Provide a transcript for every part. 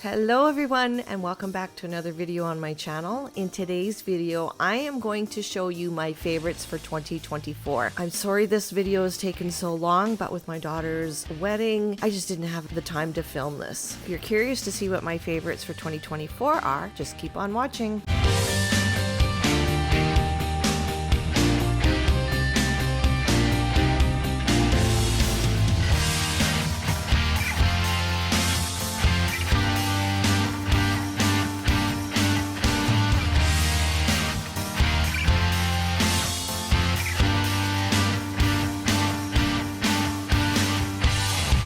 Hello everyone and welcome back to another video on my channel. In today's video, I am going to show you my favorites for 2024. I'm sorry this video has taken so long, but with my daughter's wedding, I just didn't have the time to film this. If you're curious to see what my favorites for 2024 are, just keep on watching.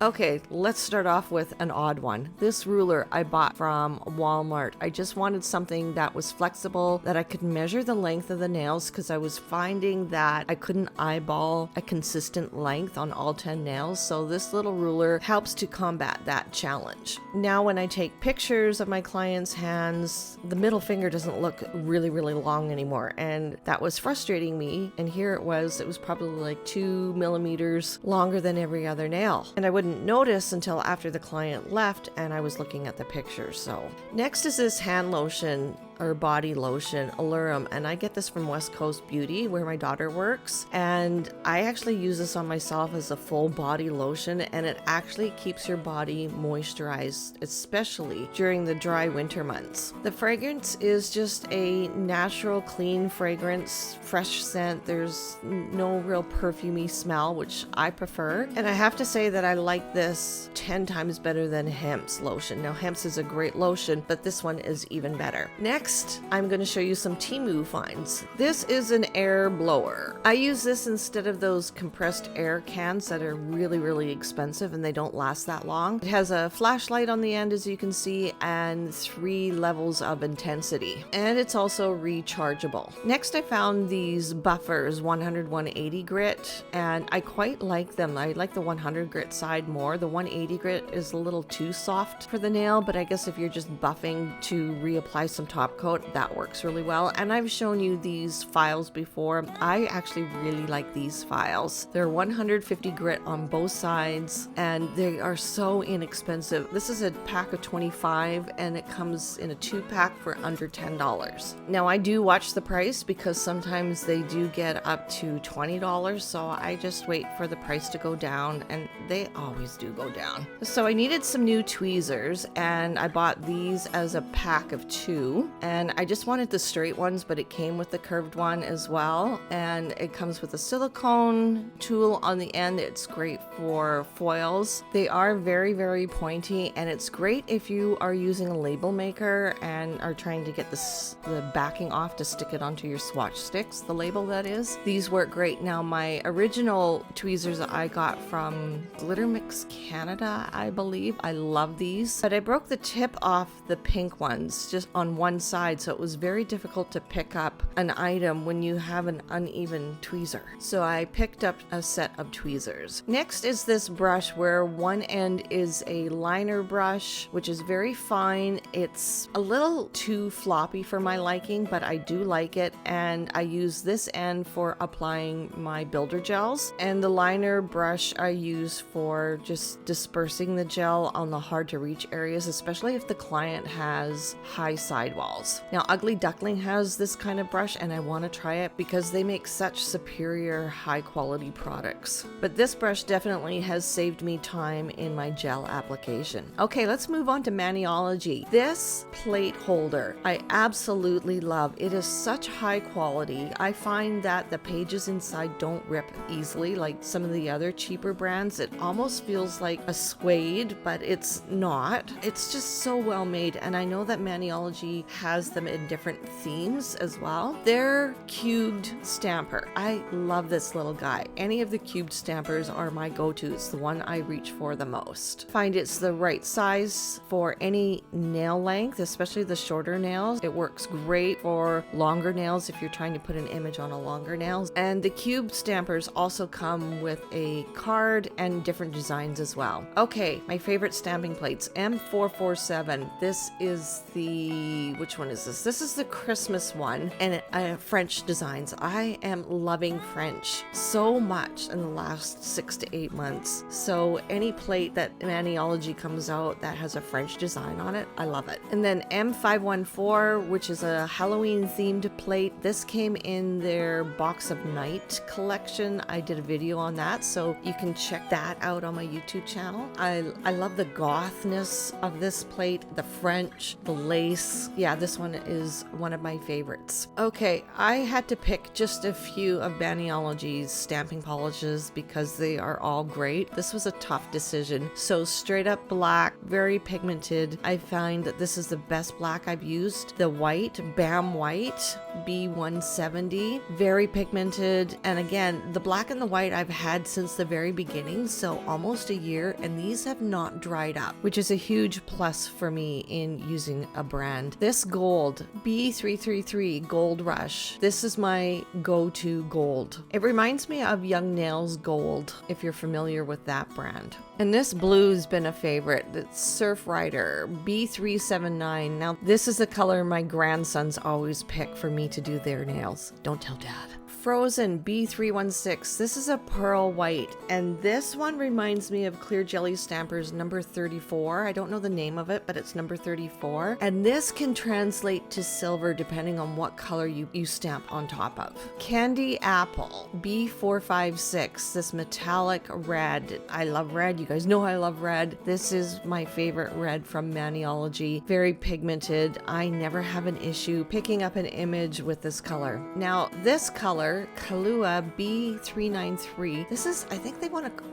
Okay, let's start off with an odd one. This ruler I bought from Walmart. I just wanted something that was flexible, that I could measure the length of the nails because I was finding that I couldn't eyeball a consistent length on all 10 nails. So this little ruler helps to combat that challenge. Now when I take pictures of my clients' hands, the middle finger doesn't look really long anymore. And that was frustrating me. And here it was probably like 2 millimeters longer than every other nail. And I wouldn't notice until after the client left and I was looking at the pictures. So next is this hand lotion or body lotion, Allurum, and I get this from West Coast Beauty where my daughter works, and I actually use this on myself as a full body lotion, and it actually keeps your body moisturized, especially during the dry winter months. The fragrance is just a natural clean fragrance, fresh scent. There's no real perfumey smell, which I prefer, and I have to say that I like this 10 times better than Hemp's lotion. Now Hemp's is a great lotion, but this one is even better. Next, I'm going to show you some Temu finds. This is an air blower. I use this instead of those compressed air cans that are really expensive and they don't last that long. It has a flashlight on the end, as you can see, and 3 levels of intensity. And it's also rechargeable. Next, I found these buffers, 100-180 grit, and I quite like them. I like the 100 grit side more. The 180 grit is a little too soft for the nail, but I guess if you're just buffing to reapply some top coat, that works really well. And I've shown you these files before. I actually really like these files. They're 150 grit on both sides and they are so inexpensive. This is a pack of 25 and it comes in a 2-pack for under $10. Now I do watch the price because sometimes they do get up to $20, so I just wait for the price to go down, and they always do go down. So I needed some new tweezers and I bought these as a pack of 2. And I just wanted the straight ones, but it came with the curved one as well. And it comes with a silicone tool on the end. It's great for foils. They are very pointy, and it's great if you are using a label maker and are trying to get the backing off to stick it onto your swatch sticks, the label that is. These work great. Now my original tweezers that I got from Glitter Mix Canada, I believe. I love these, but I broke the tip off the pink ones just on one side, so it was very difficult to pick up an item when you have an uneven tweezer. So I picked up a set of tweezers. Next is this brush where one end is a liner brush, which is very fine. It's a little too floppy for my liking, but I do like it, and I use this end for applying my builder gels, and the liner brush I use for just dispersing the gel on the hard to reach areas, especially if the client has high sidewalls. Now Ugly Duckling has this kind of brush and I want to try it because they make such superior high quality products. But this brush definitely has saved me time in my gel application. Okay, let's move on to Maniology. This plate holder I absolutely love. It is such high quality. I find that the pages inside don't rip easily like some of the other cheaper brands. It almost feels like a suede, but it's not. It's just so well made, and I know that Maniology has them in different themes as well. Their cubed stamper. I love this little guy. Any of the cubed stampers are my go-to. It's the one I reach for the most. Find it's the right size for any nail length, especially the shorter nails. It works great for longer nails if you're trying to put an image on a longer nail. And the cubed stampers also come with a card and different designs as well. Okay, my favorite stamping plates, M447. This is the, which one one is this? This is the Christmas one, and French designs. I am loving French so much in the last 6 to 8 months. So any plate that Maniology comes out that has a French design on it, I love it. And then M514, which is a Halloween themed plate. This came in their Box of Night collection. I did a video on that, so you can check that out on my YouTube channel. I love the gothness of this plate, the French, the lace. Yeah, this one is one of my favorites. Okay, I had to pick just a few of Maniology's stamping polishes because they are all great. This was a tough decision. So straight up black, very pigmented. I find that this is the best black I've used. The white, Bam White, B170, very pigmented. And again, the black and the white I've had since the very beginning, so almost a year, and these have not dried up, which is a huge plus for me in using a brand. This gold, B333 Gold Rush, this is my go-to gold. It reminds me of Young Nails Gold, if you're familiar with that brand. And this blue's been a favorite. It's Surf Rider B379. Now, this is the color my grandsons always pick for me to do their nails. Don't tell Dad. Frozen B316. This is a pearl white, and this one reminds me of Clear Jelly Stampers number 34. I don't know the name of it, but it's number 34. And this can translate to silver depending on what color you stamp on top of. Candy Apple B456. This metallic red. I love red. You guys know I love red. This is my favorite red from Maniology. Very pigmented. I never have an issue picking up an image with this color. Now, this color, Kahlua B393. This is, I think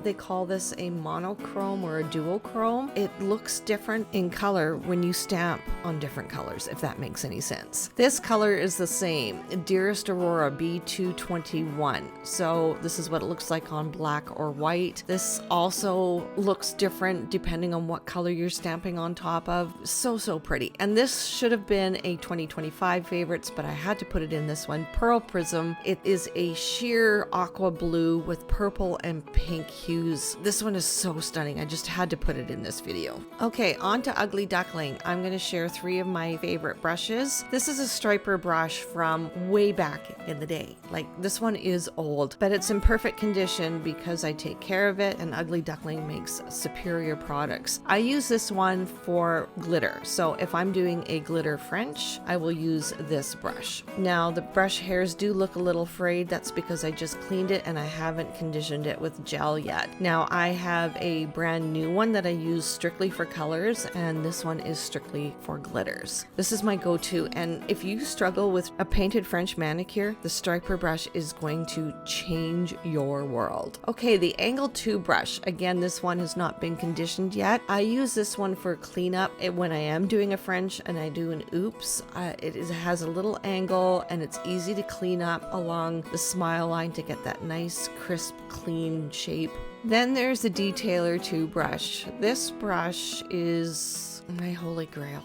they call this a monochrome or a duochrome. It looks different in color when you stamp on different colors, if that makes any sense. This color is the same, Dearest Aurora B221. So this is what it looks like on black or white. This also looks different depending on what color you're stamping on top of. So pretty. And this should have been a 2025 favorites, but I had to put it in this one. Pearl Prism. It is a sheer aqua blue with purple and pink hues. This one is so stunning. I just had to put it in this video. Okay, on to Ugly Duckling. I'm going to share 3 of my favorite brushes. This is a striper brush from way back in the day. Like, this one is old, but it's in perfect condition because I take care of it, and Ugly Duckling makes superior products. I use this one for glitter. So if I'm doing a glitter French, I will use this brush. Now, the brush hairs do look a little frayed. That's because I just cleaned it and I haven't conditioned it with gel yet. Now, I have a brand new one that I use strictly for colors, and this one is strictly for glitters. This is my go-to, and if you struggle with a painted French manicure, the striper brush is going to change your world. Okay, the Angle 2 brush. Again, this one has not been conditioned yet. I use this one for cleanup when I am doing a French and I do an oops. It has a little angle and it's easy to clean up along the smile line to get that nice, crisp, clean shape. Then there's the Detailer 2 brush. This brush is my holy grail.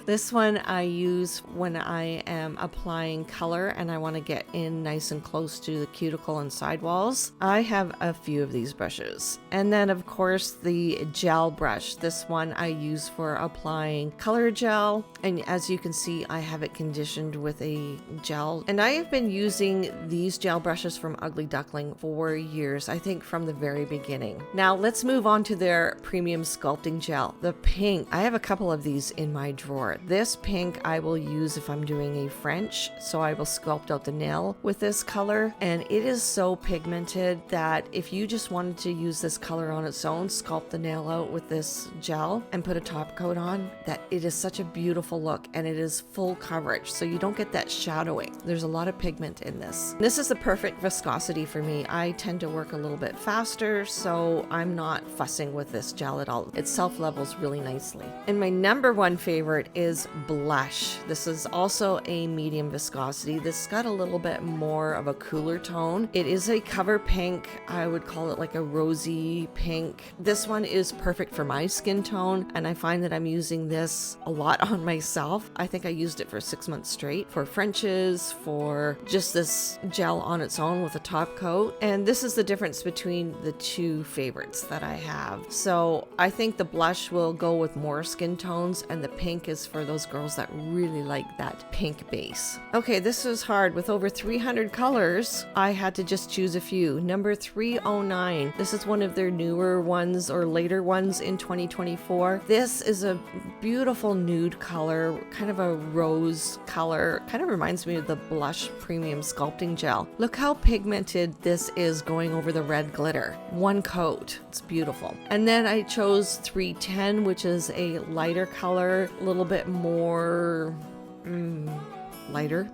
This one I use when I am applying color and I want to get in nice and close to the cuticle and sidewalls. I have a few of these brushes. And then of course the gel brush. This one I use for applying color gel, and as you can see I have it conditioned with a gel, and I have been using these gel brushes from Ugly Duckling for years, I think from the very beginning. Now let's move on to their premium sculpting gel. The pink, I have a couple of these in my drawer. This pink I will use if I'm doing a French, so I will sculpt out the nail with this color, and it is so pigmented that if you just wanted to use this color on its own, sculpt the nail out with this gel and put a top coat on, that it is such a beautiful look, and it is full coverage, so you don't get that shadowing. There's a lot of pigment in this. This is the perfect viscosity for me. I tend to work a little bit faster, so I'm not fussing with this gel at all. It self-levels really nicely. And my number one favorite is blush. This is also a medium viscosity. This got a little bit more of a cooler tone. It is a cover pink. I would call it like a rosy pink. This one is perfect for my skin tone, and I find that I'm using this a lot on myself. I think I used it for 6 months straight for Frenches, for just this gel on its own with a top coat. And this is the difference between the 2 favorites that I have. So I think the blush will go with more skin skin tones, and the pink is for those girls that really like that pink base. Okay, this was hard. With over 300 colors, I had to just choose a few. Number 309. This is one of their newer ones or later ones in 2024. This is a beautiful nude color, kind of a rose color. Kind of reminds me of the Blush Premium Sculpting Gel. Look how pigmented this is going over the red glitter. One coat. It's beautiful. And then I chose 310, which is a lighter color, a little bit more lighter.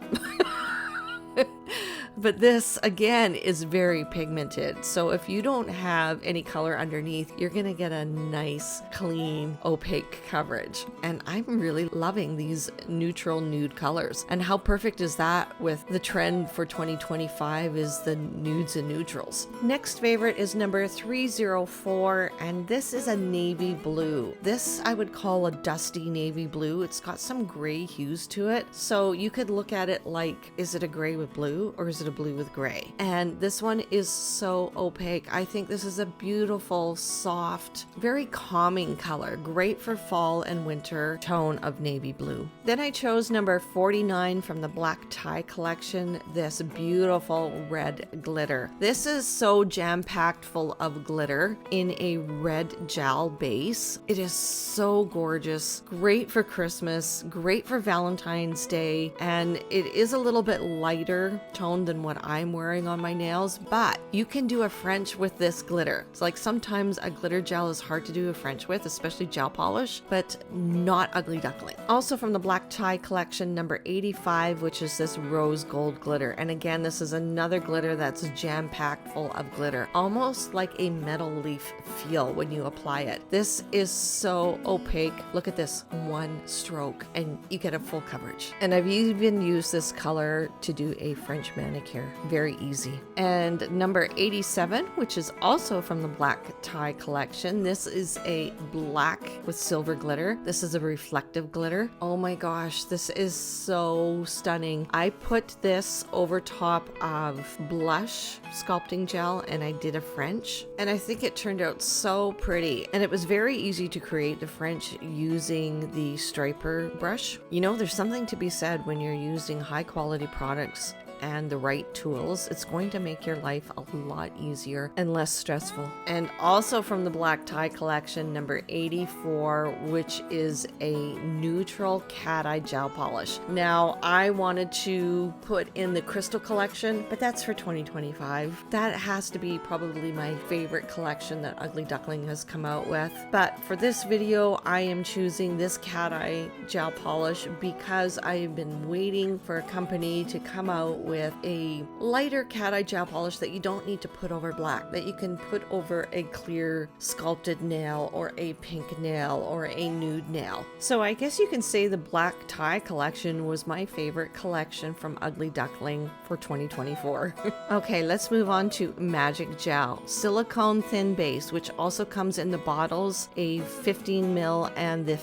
But this, again, is very pigmented. So if you don't have any color underneath, you're going to get a nice, clean, opaque coverage. And I'm really loving these neutral nude colors. And how perfect is that with the trend for 2025 is the nudes and neutrals. Next favorite is number 304, and this is a navy blue. This I would call a dusty navy blue. It's got some gray hues to it. So you could look at it like, is it a gray with blue or is it a blue with gray? And this one is so opaque. I think this is a beautiful, soft, very calming color. Great for fall and winter tone of navy blue. Then I chose number 49 from the Black Tie collection, this beautiful red glitter. This is so jam-packed full of glitter in a red gel base. It is so gorgeous. Great for Christmas, great for Valentine's Day, and it is a little bit lighter tone than what I'm wearing on my nails, but you can do a French with this glitter. It's like sometimes a glitter gel is hard to do a French with, especially gel polish, but not Ugly Duckling. Also from the Black Tie collection, number 85, which is this rose gold glitter. And again, this is another glitter that's jam-packed full of glitter, almost like a metal leaf feel when you apply it. This is so opaque. Look at this, one stroke, and you get a full coverage. And I've even used this color to do a French manicure. Very easy. And number 87, which is also from the Black Tie collection. This is a black with silver glitter. This is a reflective glitter. Oh my gosh, this is so stunning. I put this over top of Blush Sculpting Gel and I did a French, and I think it turned out so pretty. And it was very easy to create the French using the striper brush. You know, there's something to be said when you're using high quality products and the right tools. It's going to make your life a lot easier and less stressful. And also from the Black Tie collection, number 84, which is a neutral cat eye gel polish. Now, I wanted to put in the crystal collection, but that's for 2025. That has to be probably my favorite collection that Ugly Duckling has come out with. But for this video, I am choosing this cat eye gel polish because I've been waiting for a company to come out with a lighter cat eye gel polish that you don't need to put over black, that you can put over a clear sculpted nail or a pink nail or a nude nail. So I guess you can say the Black Tie collection was my favorite collection from Ugly Duckling for 2024. Okay, let's move on to Magic Gel. Silicone thin base, which also comes in the bottles, a 15 ml and the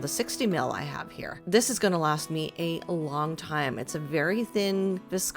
60 ml I have here. This is going to last me a long time. It's a very thin viscosity.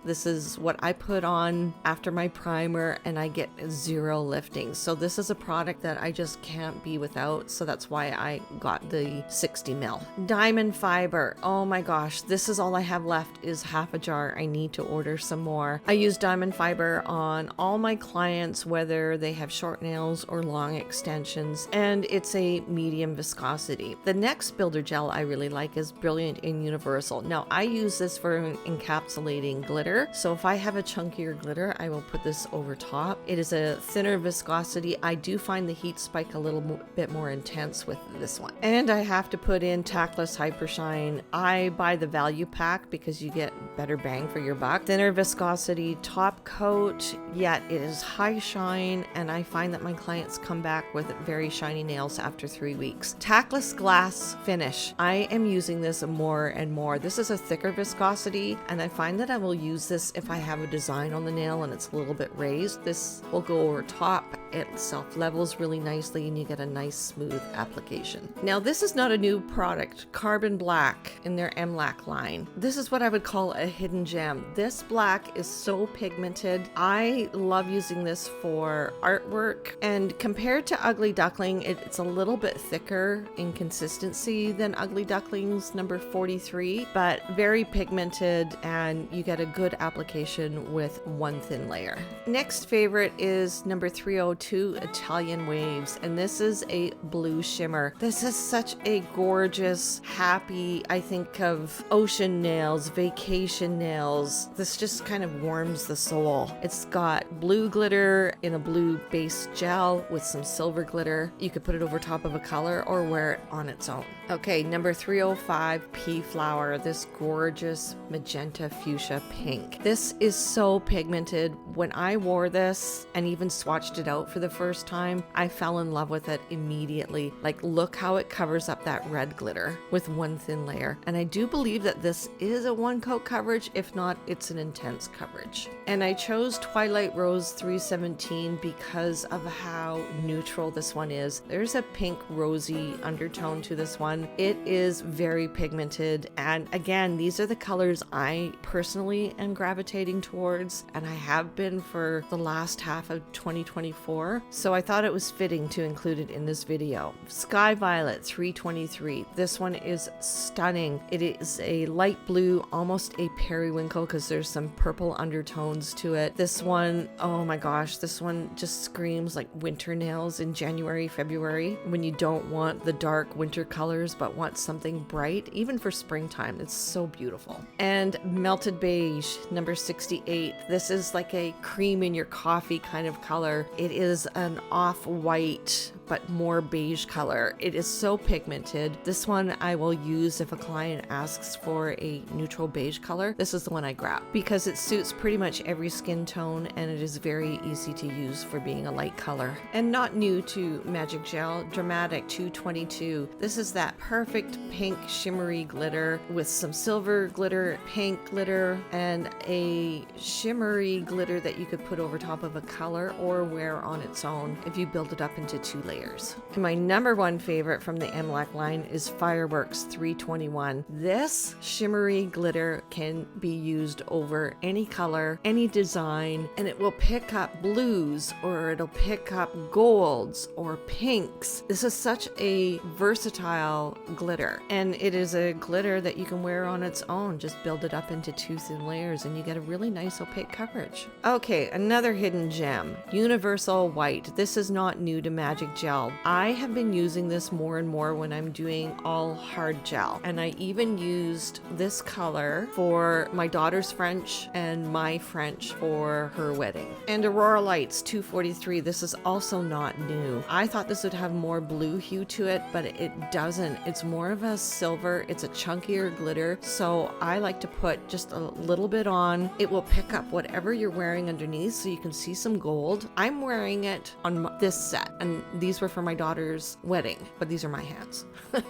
This is what I put on after my primer and I get zero lifting. So this is a product that I just can't be without. So that's why I got the 60 ml. Diamond fiber. Oh my gosh, this is all I have left is half a jar. I need to order some more. I use diamond fiber on all my clients, whether they have short nails or long extensions, and it's a medium viscosity. The next builder gel I really like is Brilliant and Universal. Now I use this for encapsulating glitter. So if I have a chunkier glitter, I will put this over top. It is a thinner viscosity. I do find the heat spike a little bit more intense with this one. And I have to put in Tactless Hyper Shine. I buy the value pack because you get better bang for your buck. Thinner viscosity, top coat, yet it is high shine, and I find that my clients come back with very shiny nails after 3 weeks. Tactless glass finish. I am using this more and more. This is a thicker viscosity, and I find that I will use this if I have a design on the nail and it's a little bit raised. This will go over top. It self-levels really nicely and you get a nice smooth application. Now this is not a new product, Carbon Black in their MLAC line. This is what I would call a hidden gem. This black is so pigmented. I love using this for artwork, and compared to Ugly Duckling, it's a little bit thicker in consistency than Ugly Duckling's number 43, but very pigmented, and you get a good application with one thin layer. Next favorite is number 302, Italian Waves, and this is a blue shimmer. This is such a gorgeous, happy, I think of ocean nails, vacation nails. This just kind of warms the soul. It's got blue glitter in a blue base gel with some silver glitter. You could put it over top of a color or wear it on its own. Okay, number 305, Pea Flower, this gorgeous magenta fuchsia pink. This is so pigmented. When I wore this and even swatched it out for the first time, I fell in love with it immediately. Like, look how it covers up that red glitter with one thin layer. And I do believe that this is a one coat coverage. If not, it's an intense coverage. And I chose Twilight Rose 317 because of how neutral this one is. There's a pink rosy undertone to this one. It is very pigmented, and again, these are the colors I personally am gravitating towards, and I have been for the last half of 2024, so I thought it was fitting to include it in this video. Sky Violet 323. This one is stunning. It is a light blue, almost a periwinkle, because there's some purple undertones to it. This one, oh my gosh, this one just screams like winter nails in January, February, when you don't want the dark winter colors but want something bright, even for springtime. It's so beautiful. And Melted Beige, number 68. This is like a cream in your coffee kind of color. It is an off-white but more beige color. It is so pigmented. This one I will use if a client asks for a neutral beige color. This is the one I grab because it suits pretty much every skin tone, and it is very easy to use for being a light color. And not new to Magic Gel, Dramatic 222. This is that perfect pink shimmery glitter with some silver glitter, pink glitter, and a shimmery glitter that you could put over top of a color or wear on its own if you build it up into 2 layers. And my number one favorite from the MLAC line is Fireworks 321. This shimmery glitter can be used over any color, any design, and it will pick up blues, or it'll pick up golds or pinks. This is such a versatile glitter, and it is a glitter that you can wear on its own. Just build it up into 2 thin layers and you get a really nice opaque coverage. Okay, another hidden gem, Universal White. This is not new to Magic Gel. I have been using this more and more when I'm doing all hard gel, and I even used this color for my daughter's French and my French for her wedding. And Auralites 243. This is also not new. I thought this would have more blue hue to it, but it doesn't. It's more of a silver. It's a chunkier glitter, so I like to put just a little bit on. It will pick up whatever you're wearing underneath, so you can see some gold. I'm wearing it on this set, and these were for my daughter's wedding, but these are my hands.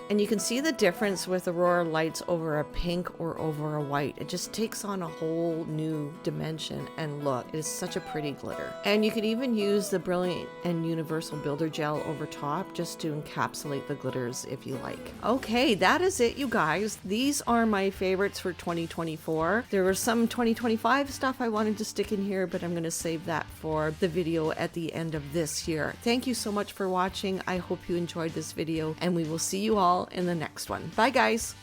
And you can see the difference with Aurora Lights over a pink or over a white. It just takes on a whole new dimension and look. It is such a pretty glitter. And you could even use the Brilliant and Universal Builder Gel over top just to encapsulate the glitters if you like. Okay, that is it, you guys. These are my favorites for 2024. There was some 2025 stuff I wanted to stick in here, but I'm going to save that for the video at the end of this year. Thank you so much for watching. I hope you enjoyed this video, and we will see you all in the next one. Bye, guys.